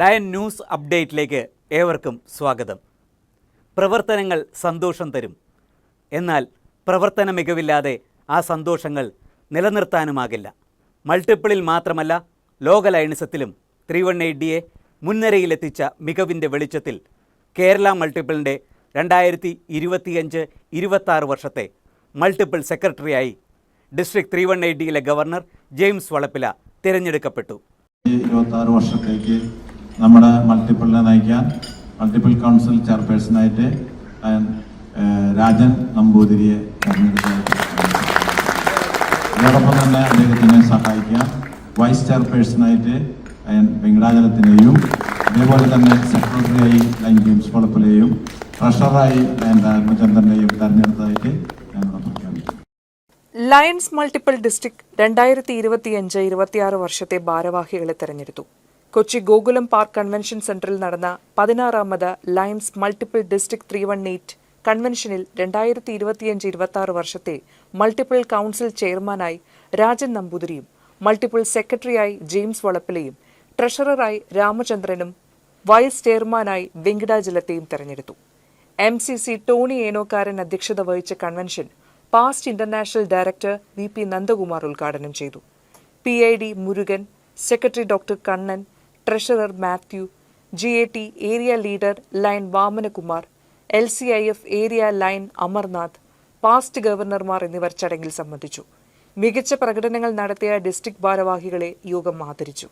Lion news അപ്ഡേറ്റിലേക്ക് ഏവർക്കും സ്വാഗതം. പ്രവർത്തനങ്ങൾ സന്തോഷം തരും. എന്നാൽ പ്രവർത്തന മികവില്ലാതെ ആ സന്തോഷങ്ങൾ നിലനിർത്താനുമാകില്ല. മൾട്ടിപ്പിളിൽ മാത്രമല്ല, ലോക ലയണിസത്തിലും 318Dയെ മുൻനിരയിലെത്തിച്ച മികവിൻ്റെ വെളിച്ചത്തിൽ കേരള മൾട്ടിപ്പിളിൻ്റെ 2025-26 വർഷത്തെ മൾട്ടിപ്പിൾ സെക്രട്ടറിയായി ഡിസ്ട്രിക്ട് 318Dയിലെ ഗവർണർ ജെയിംസ് വളപ്പില തിരഞ്ഞെടുക്കപ്പെട്ടു. 26 വർഷത്തേക്ക് നമ്മുടെ മൾട്ടിപ്പിളിനെ നയിക്കാൻ മൾട്ടിപ്പിൾ കൗൺസിൽ ചെയർപേഴ്സണായിട്ട് രാജൻ നമ്പൂതിരിയെ തെരഞ്ഞെടുക്കാനായിട്ട് അതോടൊപ്പം തന്നെ അദ്ദേഹത്തിനെ സഹായിക്കാൻ വൈസ് ചെയർപേഴ്സണായിട്ട് വെങ്കടാചലത്തിനെയും അതേപോലെ തന്നെ സെക്രട്ടറിയായി ലൈൻ ജെയിംസ് വളപ്പിലെയും ട്രഷററായി രാമചന്ദ്രനെയും തെരഞ്ഞെടുത്തതായിട്ട് ഞങ്ങൾ പ്രഖ്യാപിച്ചു. ലയൺസ് മൾട്ടിപ്പിൾ ഡിസ്ട്രിക്ട് 2025-26 വർഷത്തെ ഭാരവാഹികളെ തെരഞ്ഞെടുത്തു. കൊച്ചി ഗോകുലം പാർക്ക് കൺവെൻഷൻ സെന്ററിൽ നടന്ന 16ാമത് ലയൺസ് മൾട്ടിപ്പിൾ ഡിസ്ട്രിക്ട് 318 കൺവെൻഷനിൽ 2025-26 വർഷത്തെ മൾട്ടിപ്പിൾ കൗൺസിൽ ചെയർമാനായി രാജൻ നമ്പൂതിരിയും മൾട്ടിപ്പിൾ സെക്രട്ടറിയായി ജെയിംസ് വളപ്പിലയും ട്രഷററായി രാമചന്ദ്രനും വൈസ് ചെയർമാനായി വെങ്കടാചലത്തെയും തെരഞ്ഞെടുത്തു. MCC ടോണി ഏനോക്കാരൻ അധ്യക്ഷത വഹിച്ച convention past international director VP Nandakumar ഉദ്ഘാടനം ചെയ്തു. PID Murugan, secretary doctor Kannan, treasurer Mathew, GAT area leader Lion Vamanakumar, LCIF area Lion Amarnath, past ഗവർണർമാർ എന്നിവർ ചടങ്ങിൽ സംബന്ധിച്ചു. മികച്ച പ്രകടനങ്ങൾ നടത്തിയ ഡിസ്ട്രിക്ട് ഭാരവാഹികളെ യോഗം ആദരിച്ചു.